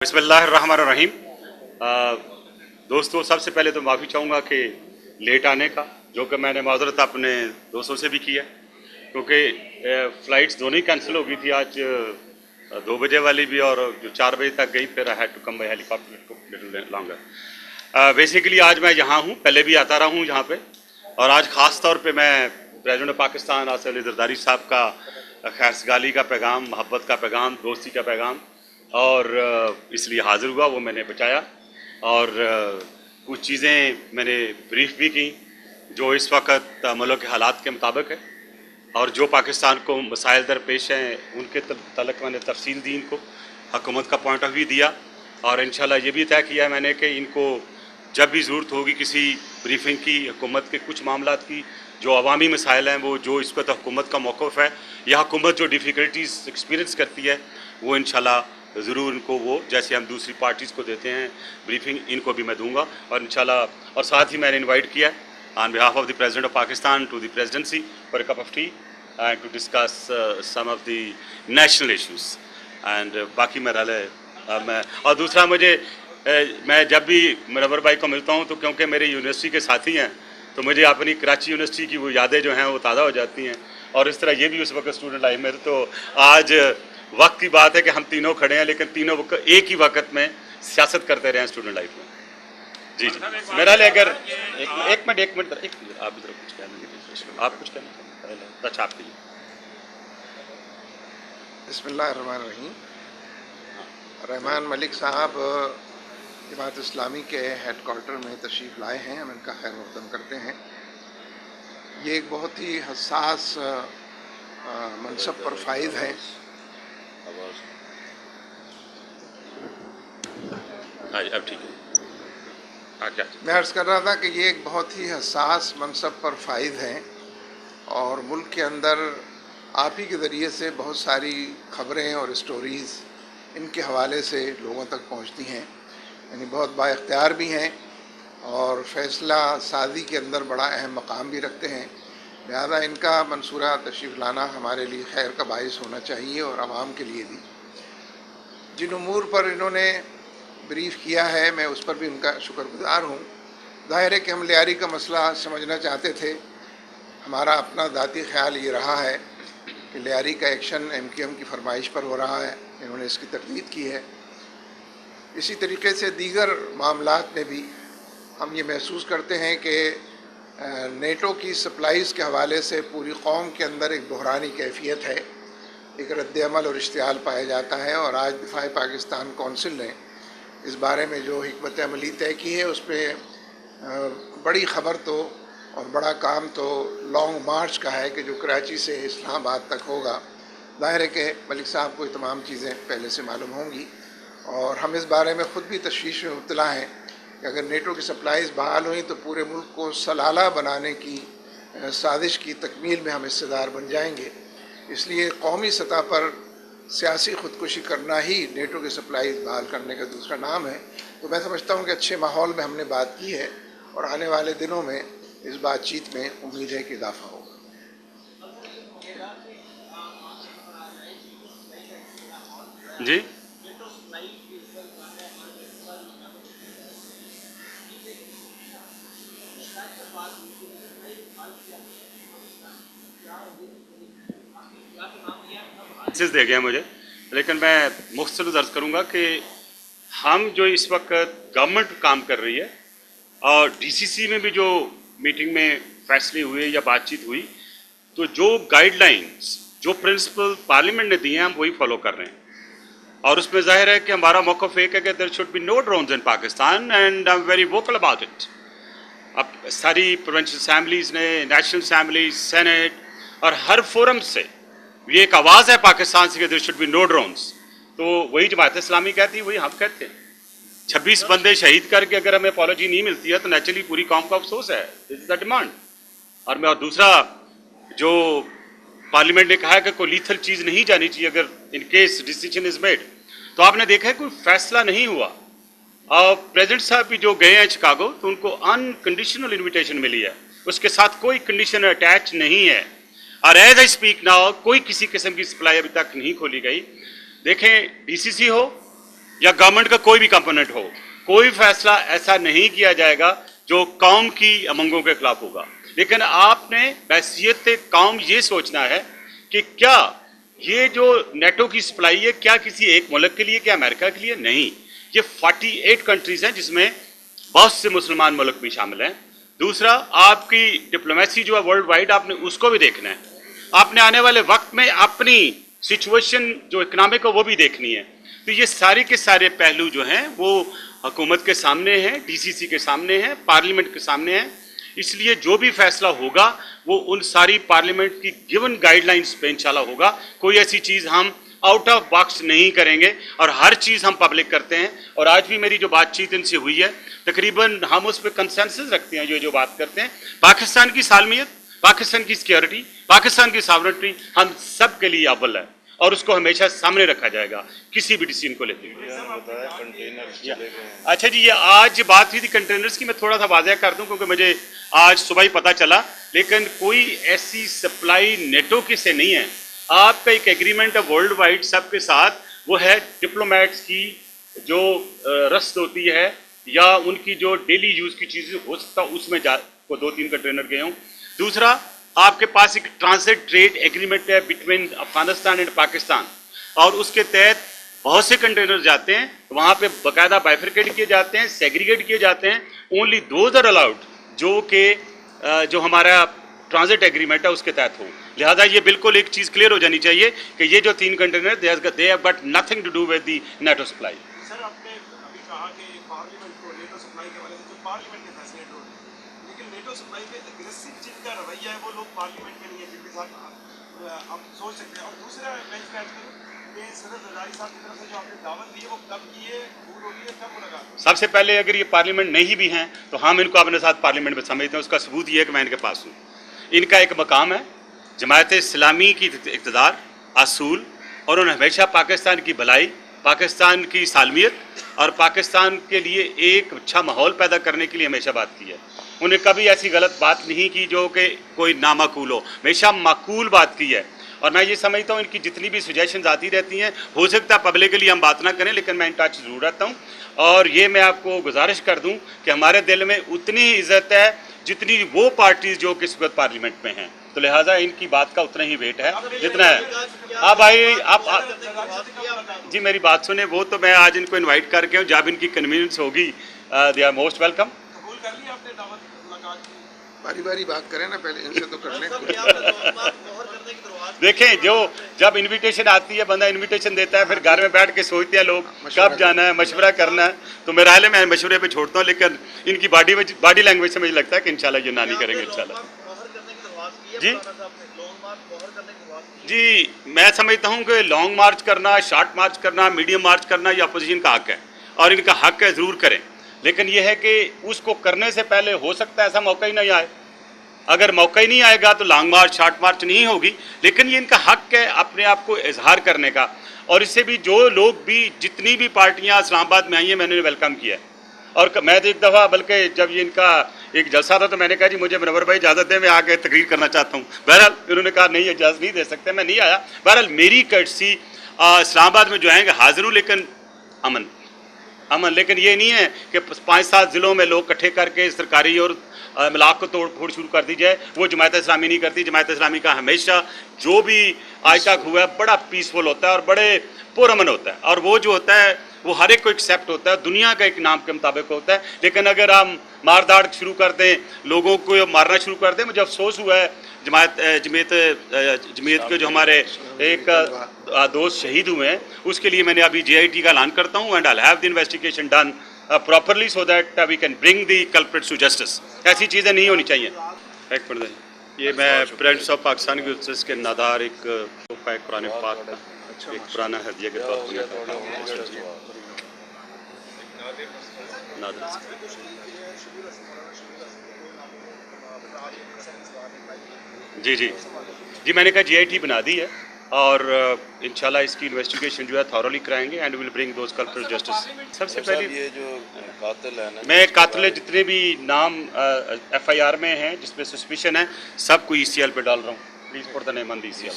बिस्मिल्लाहिर्रहमानिर्रहीम। दोस्तों, सबसे पहले तो माफ़ी चाहूँगा कि लेट आने का, जो कि मैंने माज़रत अपने दोस्तों से भी किया, क्योंकि फ़्लाइट्स दोनों ही कैंसिल हो गई थी आज, 2 बजे वाली भी और जो 4 बजे तक गई, फिर I had to come by helicopter longer. Basically आज मैं यहाँ हूँ, पहले भी आता रहा हूँ यहाँ पे, और आज ख़ास तौर पे मैं प्रेसिडेंट ऑफ पाकिस्तान आसिफ अली जरदारी साहब का खैरसगाली का पैगाम, मोहब्बत का पैगाम, दोस्ती का पैगाम और इसलिए हाज़िर हुआ, वो मैंने बचाया। और कुछ चीज़ें मैंने ब्रीफ भी की जो इस वक्त मुल्क के हालात के मुताबिक है, और जो पाकिस्तान को मसाइल दरपेश हैं उनके तलक मैंने तफसील दी, इनको हुकूमत का पॉइंट ऑफ व्यू दिया, और इंशाल्लाह ये भी तय किया मैंने कि इनको जब भी ज़रूरत होगी किसी ब्रीफिंग की, हुकूमत के कुछ मामलात की, जो अवामी मसाइल हैं, वो जो इस वक्त हुकूमत का मौक़िफ़ है, या हुकूमत जो डिफ़िकल्टीज़ एक्सपीरियंस करती है, वो इंशाल्लाह ज़रूर इनको, वो जैसे हम दूसरी पार्टीज़ को देते हैं ब्रीफिंग, इनको भी मैं दूंगा। और इंशाल्लाह, और साथ ही मैंने इनवाइट किया on behalf of the president of Pakistan to the presidency for a cup of tea and to discuss some of the national issues and बाकी मेरा मैं। और दूसरा, मैं जब भी मुनव्वर भाई को मिलता हूँ तो क्योंकि मेरे यूनिवर्सिटी के साथी हैं, तो मुझे अपनी कराची यूनिवर्सिटी की वो यादें जो हैं वो ताज़ा हो जाती हैं, और इस तरह ये भी उस वक्त स्टूडेंट लाइफ में। तो आज वक्त की बात है कि हम तीनों खड़े हैं, लेकिन तीनों एक ही वक्त में सियासत करते रहे हैं स्टूडेंट लाइफ में। जी जी, मेरा लिए अगर एक मिनट आप इधर कुछ कहना, आप कुछ कहना, अच्छा आपके लिए। बिस्मिल्लाहिर्रहमानिर्रहीम। रहमान मलिक साहब जमात इस्लामी के हेड क्वार्टर में तशरीफ़ लाए हैं, हम इनका खैर मक़दम करते हैं। ये एक बहुत ही हसास मनसब पर फाइज हैं। अब ठीक है। मैं अर्ज़ कर रहा था कि ये एक बहुत ही हसास मनसब पर फाइज हैं, और मुल्क के अंदर आप ही के ज़रिए से बहुत सारी ख़बरें और स्टोरीज़ इनके हवाले से लोगों तक पहुंचती हैं, यानी बहुत बाइख्तियार भी हैं और फ़ैसला साजी के अंदर बड़ा अहम मकाम भी रखते हैं। लिहाजा इनका मंसूरा तशरीफ़ लाना हमारे लिए खैर का बाइस होना चाहिए, और आवाम के लिए भी। जिन उमूर पर इन्होंने ब्रीफ़ किया है, मैं उस पर भी उनका शुक्रगुज़ार हूँ। ज़ाहिर है कि हम लियारी का मसला समझना चाहते थे। हमारा अपना ज़ाती ख़्याल ये रहा है कि लियारी का एक्शन MQM की फरमाइश पर हो रहा है, इन्होंने इसकी तरदीद की है। इसी तरीके से दीगर मामलात में भी हम ये महसूस करते हैं कि नेटो की सप्लाईज़ के हवाले से पूरी कौम के अंदर एक बहरानी कैफियत है, एक रद्द-ए-अमल और इश्तियाल पाया जाता है। और आज दिफा पाकिस्तान कौंसिल ने इस बारे में जो हिकमत अमली तय की है, उस पर बड़ी ख़बर तो और बड़ा काम तो लॉन्ग मार्च का है कि जो कराची से इस्लामाबाद तक होगा। ज़ाहिर है कि मलिक साहब को ये तमाम चीज़ें पहले से मालूम होंगी, और हम इस बारे में ख़ुद भी तशवीश में मुब्तला हैं कि अगर नेटो की सप्लाईज़ बहाल हुई तो पूरे मुल्क को सलाला बनाने की साजिश की तकमील में हम हिस्सेदार बन जाएंगे। इसलिए कौमी सतह पर सियासी ख़ुदकुशी करना ही नेटो की सप्लाईज़ बहाल करने का दूसरा नाम है। तो मैं समझता हूँ कि अच्छे माहौल में हमने बात की है, और आने वाले दिनों में इस बातचीत में उम्मीद है कि इजाफा होगा। जी, दे गया मुझे, लेकिन मैं मुख्तसर अर्ज़ करूँगा कि हम जो इस वक्त गवर्नमेंट काम कर रही है, और DCC में भी जो मीटिंग में फैसले हुए या बातचीत हुई, तो जो गाइडलाइंस, जो प्रिंसिपल पार्लियामेंट ने दिए हैं, हम वही फॉलो कर रहे हैं। और उसमें जाहिर है कि हमारा मौक़िफ़ एक है कि there should be no drones in Pakistan, and I am very vocal about it. अब सारी प्रोविंशियल असम्बलीज़ ने, नेशनल असम्बलीज, सेनेट और हर फोरम से ये एक आवाज़ है पाकिस्तान से कि there should be no drones. तो वही जमात इस्लामी कहती है, वही हम कहते हैं। 26 बंदे शहीद करके अगर हमें अपॉलॉजी नहीं मिलती है तो नेचुरली पूरी कौम का अफसोस है। This is the demand. और दूसरा, जो पार्लियामेंट ने कहा है कि कोई लीथल चीज़ नहीं जानी चाहिए अगर in case decision is made, तो आपने देखा है कोई फैसला नहीं हुआ। और प्रेसिडेंट साहब भी जो गए हैं शिकागो, तो उनको अनकंडीशनल इन्विटेशन मिली है, उसके साथ कोई कंडीशन अटैच नहीं है। और एज आई स्पीक नाउ कोई किसी किस्म की सप्लाई अभी तक नहीं खोली गई। देखें, DCC हो या गवर्नमेंट का कोई भी कंपोनेंट हो, कोई फैसला ऐसा नहीं किया जाएगा जो कौम की अमंगों के खिलाफ होगा। लेकिन आपने बहसीत कौम ये सोचना है कि क्या ये जो नेटो की सप्लाई है क्या किसी एक मुल्क के लिए, क्या अमेरिका के लिए? नहीं, ये 48 कंट्रीज हैं जिसमें बहुत से मुसलमान मुल्क भी शामिल हैं। दूसरा, आपकी डिप्लोमेसी जो है वर्ल्ड वाइड, आपने उसको भी देखना है। आपने आने वाले वक्त में अपनी सिचुएशन जो इकनॉमिक है वो भी देखनी है। तो ये सारे के सारे पहलू जो हैं वो हुकूमत के सामने हैं, डीसीसी के सामने हैं, पार्लियामेंट के सामने हैं। इसलिए जो भी फैसला होगा वो उन सारी पार्लियामेंट की गिवन गाइडलाइंस पे इंशाल्लाह होगा। कोई ऐसी चीज़ हम आउट ऑफ बॉक्स नहीं करेंगे और हर चीज़ हम पब्लिक करते हैं। और आज भी मेरी जो बातचीत इनसे हुई है, तकरीबन हम उस पर कंसेंसस रखते हैं। जो बात करते हैं पाकिस्तान की सालमियत, पाकिस्तान की सिक्योरिटी, पाकिस्तान की सॉवरेनिटी हम सब के लिए अव्वल है और उसको हमेशा सामने रखा जाएगा किसी भी डिसीजन को लेते हुए। अच्छा जी, ये आज बात हुई थी कंटेनर्स की, मैं थोड़ा सा वाज़ह कर दूं क्योंकि मुझे आज सुबह ही पता चला, लेकिन कोई ऐसी सप्लाई नेटो की से नहीं है। आपका एक एग्रीमेंट है वर्ल्ड वाइड सबके साथ, वो है डिप्लोमेट्स की जो रस्द होती है या उनकी जो डेली यूज़ की चीज़ें हो सकता उसमें को 2-3 कंटेनर गए हों। दूसरा, आपके पास एक ट्रांजिट ट्रेड एग्रीमेंट है बिटवीन अफगानिस्तान एंड पाकिस्तान और उसके तहत बहुत से कंटेनर जाते हैं, वहाँ पे बाकायदा बाइफरकेट किए जाते हैं, सेग्रीगेट किए जाते हैं। ओनली दोज आर अलाउड जो कि जो हमारा ट्रांजिट एग्रीमेंट है उसके तहत हो। लिहाजा ये बिल्कुल एक चीज़ क्लियर हो जानी चाहिए कि ये जो 3 container they have got nothing to do with the NATO supply. Sir, आपने अभी कहा कि पार्लियामेंट को नेटो सप्लाई के वाले से जो पार्लियामेंट के फैसले हो रहे हैं, लेकिन नेटो सप्लाई पे एग्रेसिव जिनका रवैया है वो लोग पार्लियामेंट में नहीं है, जिनके साथ आप सोच सकते हैं। और दूसरा मैं इसका ऐड करूँ कि सदर जरदारी साहब की तरफ से जो आपने दावत दी है वो कब की है, भूल होगी है, कब मुलाकात? सबसे पहले अगर ये पार्लियामेंट नहीं भी हैं तो हम इनको अपने साथ पार्लियामेंट में समझते हैं। उसका सबूत ये है कि मैं इनके पास हूँ। इनका एक मकाम है जमायत इस्लामी की इक़्तिदार, असूल, और उन्होंने हमेशा पाकिस्तान की भलाई, पाकिस्तान की सालमियत और पाकिस्तान के लिए एक अच्छा माहौल पैदा करने के लिए हमेशा बात की है। उन्हें कभी ऐसी गलत बात नहीं की जो कि कोई नामाकूल हो, हमेशा माकूल बात की है। और मैं ये समझता हूँ इनकी जितनी भी सजेशंस आती रहती हैं, हो सकता है पब्लिक के लिए हम बात ना करें, लेकिन मैं इन टच ज़रूर रहता हूँ। और ये मैं आपको गुजारिश कर दूँ कि हमारे दिल में उतनी ही इज़्ज़त है जितनी वो पार्टीज़ जो कि इस वक्त पार्लियामेंट में हैं। तो लिहाजा इनकी बात का उतना ही वेट है जितना है। आप भाई आप जी मेरी बात सुने, वो तो मैं आज इनको इनवाइट करके हूँ, जब इनकी कन्वीनियंस होगी दे आर मोस्ट वेलकम। कबूल कर लिया आपने दावत मुलाकात की? बारी बारी बात करें ना, पहले इनसे तो कर लें। देखें, जो जब इनविटेशन आती है बंदा इनविटेशन देता है, फिर घर में बैठ के सोचते हैं लोग कब जाना है, मशवरा करना है। तो मेरा हाल है मैं मशवरे पे छोड़ता हूँ, लेकिन इनकी बॉडी लैंग्वेज से मुझे लगता है कि इंशाल्लाह यूनानी करेंगे इंशाल्लाह। जी मैं समझता हूँ कि लॉन्ग मार्च करना, शॉर्ट मार्च करना, मीडियम मार्च करना ये अपोजिशन का हक है और इनका हक है, ज़रूर करें। लेकिन यह है कि उसको करने से पहले हो सकता है ऐसा मौका ही नहीं आए। अगर मौका ही नहीं आएगा तो लॉन्ग मार्च, शॉर्ट मार्च नहीं होगी। लेकिन ये इनका हक है अपने आप को इजहार करने का। और इससे भी जो लोग भी, जितनी भी पार्टियाँ इस्लामाबाद में आई हैं, मैंने वेलकम किया है। और मैं तो एक दफ़ा, बल्कि जब ये इनका एक जलसा था तो मैंने कहा जी मुझे मनवर भाई इजाज़त दें, मैं आके तकरीर करना चाहता हूँ। बहरहाल उन्होंने कहा नहीं, इजाज़त नहीं दे सकते, मैं नहीं आया। बहरहाल मेरी कर्टसी इस्लामाबाद में जो आएंगे हाजिर हूँ, लेकिन अमन। लेकिन ये नहीं है कि 5-7 ज़िलों में लोग इकट्ठे करके सरकारी और मिलाप को तोड़ फोड़ शुरू कर दी जाए। वो जमायत इस्लामी नहीं करती। जमायत इस्लामी का हमेशा जो भी आज तक हुआ है बड़ा पीसफुल होता है और बड़े पुरअमन होता है, और वो जो होता है वो हर एक को एक्सेप्ट होता है, दुनिया का एक नाम के मुताबिक होता है। लेकिन अगर हम मारदाड़ शुरू कर दें, लोगों को मारना शुरू कर दें, मुझे अफसोस हुआ है जमीयत के जो हमारे एक दोस्त शहीद हुए हैं, उसके लिए मैंने अभी JIT का ऐलान करता हूँ and I have the investigation done properly so that we can bring the culprits to justice. ऐसी चीज़ें नहीं होनी चाहिए। एक मिनट, ये मैं प्रेसिडेंट ऑफ पाकिस्तान के उस के नादार एक तोहफा है कुरान पाक का, एक पुराना हदिया के तौर पर जी मैंने कहा JIT बना दी है और इंशाल्लाह इसकी इन्वेस्टिगेशन जो है थॉरली कराएंगे and will bring those culprits justice. सबसे पहले ये जो कातिल है ना, मैं कातिल जितने भी नाम FIR में हैं जिसमें सस्पिशन है सबको ECL पे डाल रहा हूँ। Please for the name on the ECL।